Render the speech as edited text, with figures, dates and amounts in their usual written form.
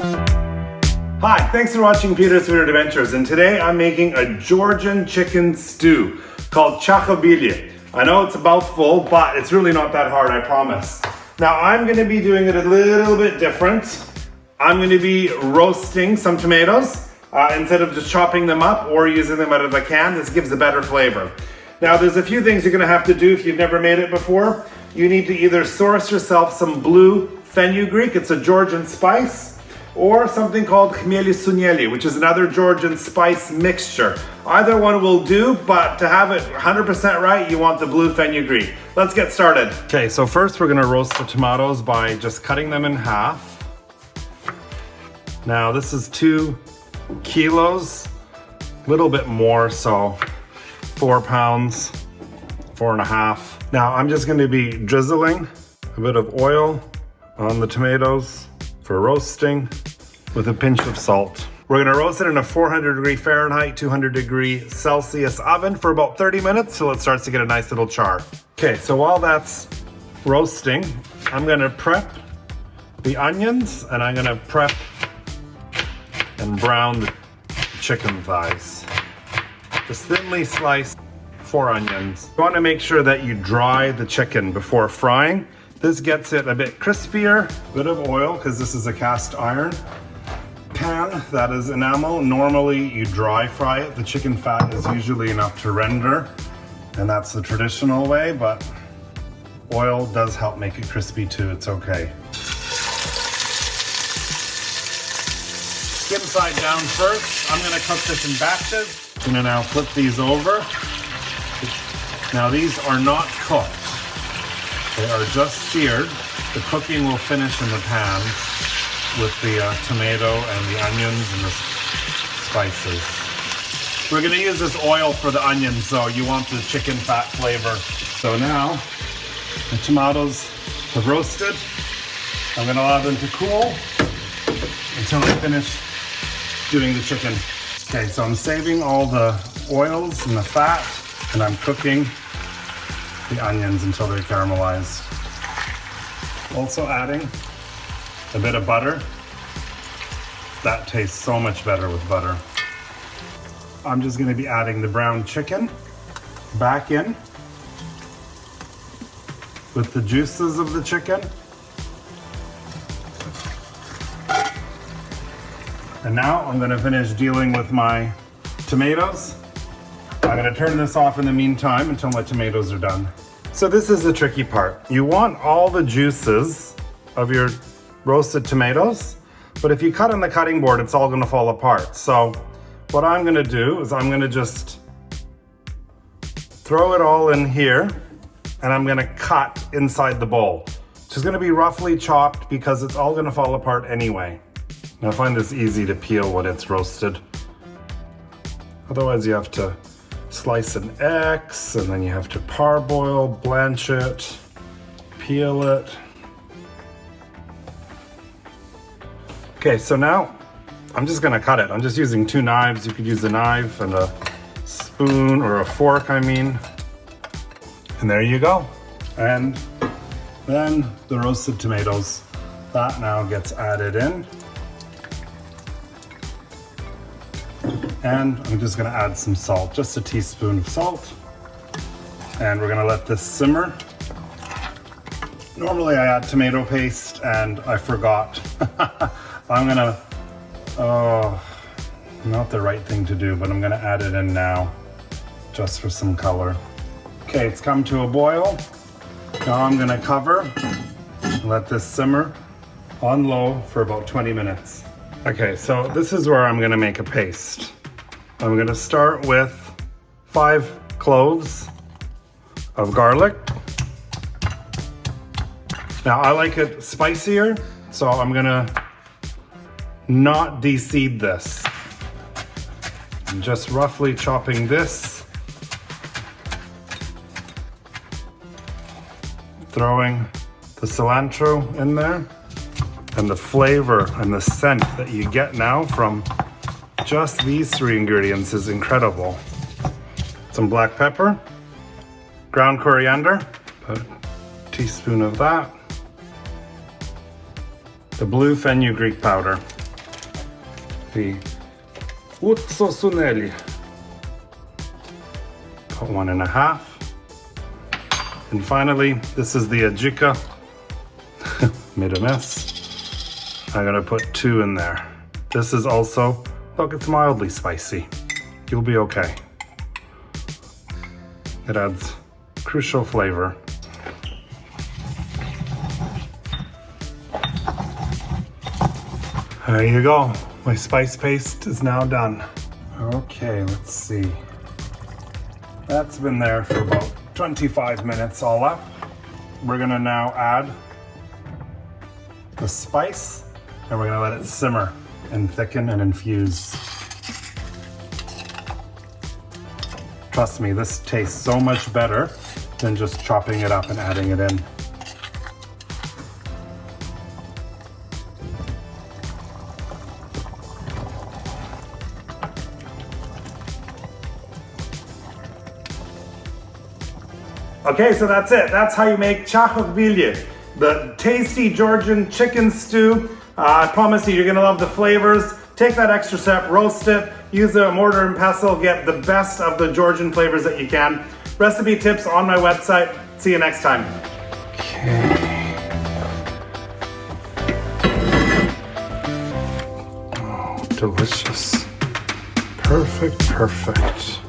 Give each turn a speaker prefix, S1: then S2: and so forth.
S1: Hi, thanks for watching Peter's Weird Adventures, and today I'm making a Georgian chicken stew called Chakhokhbili. I know it's a mouthful, but it's really not that hard, I promise. Now I'm going to be doing it a little bit different. I'm going to be roasting some tomatoes instead of just chopping them up or using them out of a can. This gives a better flavor. Now there's a few things you're going to have to do if you've never made it before. You need to either source yourself some blue fenugreek, it's a Georgian spice, or something called chmieli, which is another Georgian spice mixture. Either one will do, but to have it 100% right, you want the blue fenugreek. Let's get started. Okay, so first we're gonna roast the tomatoes by just cutting them in half. Now this is 2 kilos, a little bit more, so 4 pounds, 4.5. Now I'm just gonna be drizzling a bit of oil on the tomatoes for roasting with a pinch of salt. We're gonna roast it in a 400-degree Fahrenheit, 200-degree Celsius oven for about 30 minutes till it starts to get a nice little char. Okay, so while that's roasting, I'm gonna prep the onions and I'm gonna prep and brown the chicken thighs. Just thinly sliced 4 onions. You wanna make sure that you dry the chicken before frying. This gets it a bit crispier, a bit of oil, because this is a cast iron pan that is enamel. Normally you dry fry it. The chicken fat is usually enough to render, and that's the traditional way, but oil does help make it crispy too, it's okay. Skin side down first. I'm gonna cook this in batches. I'm gonna now flip these over. Now these are not cooked. They are just seared. The cooking will finish in the pan with the tomato and the onions and the spices. We're gonna use this oil for the onions, so you want the chicken fat flavor. So now, the tomatoes have roasted. I'm gonna allow them to cool until I finish doing the chicken. Okay, so I'm saving all the oils and the fat, and I'm cooking the onions until they're caramelized. Also adding a bit of butter. That tastes so much better with butter. I'm just gonna be adding the brown chicken back in with the juices of the chicken. And now I'm gonna finish dealing with my tomatoes. I'm gonna turn this off in the meantime until my tomatoes are done. So this is the tricky part. You want all the juices of your roasted tomatoes, but if you cut on the cutting board, it's all gonna fall apart. So what I'm gonna do is I'm gonna just throw it all in here, and I'm gonna cut inside the bowl. It's just gonna be roughly chopped because it's all gonna fall apart anyway. And I find this easy to peel when it's roasted. Otherwise you have to slice an X, and then you have to parboil, blanch it, peel it. Okay, so now I'm just gonna cut it. I'm just using 2 knives. You could use a knife and a spoon, or a fork, I mean. And there you go. And then the roasted tomatoes. That now gets added in. And I'm just gonna add some salt, just a teaspoon of salt. And we're gonna let this simmer. Normally I add tomato paste, and I forgot. I'm gonna, not the right thing to do, but I'm gonna add it in now, just for some color. Okay, it's come to a boil. Now I'm gonna cover and let this simmer on low for about 20 minutes. Okay, so this is where I'm gonna make a paste. I'm gonna start with 5 cloves of garlic. Now I like it spicier, so I'm gonna not de-seed this. I'm just roughly chopping this, throwing the cilantro in there, and the flavor and the scent that you get now from just these 3 ingredients is incredible. Some black pepper, ground coriander, a teaspoon of that, the blue fenugreek powder. the utsosuneli. Put 1.5. And finally, this is the ajika. Made a mess. I'm gonna put 2 in there. This is also, look, it's mildly spicy. You'll be okay. It adds crucial flavor. There you go. My spice paste is now done. Okay, let's see. That's been there for about 25 minutes all up. We're gonna now add the spice and we're gonna let it simmer and thicken and infuse. Trust me, this tastes so much better than just chopping it up and adding it in. Okay, so that's it. That's how you make Chakhokhbili, the tasty Georgian chicken stew. I promise you, you're gonna love the flavors. Take that extra step, roast it, use a mortar and pestle, get the best of the Georgian flavors that you can. Recipe tips on my website. See you next time. Okay. Oh, delicious. Perfect, perfect.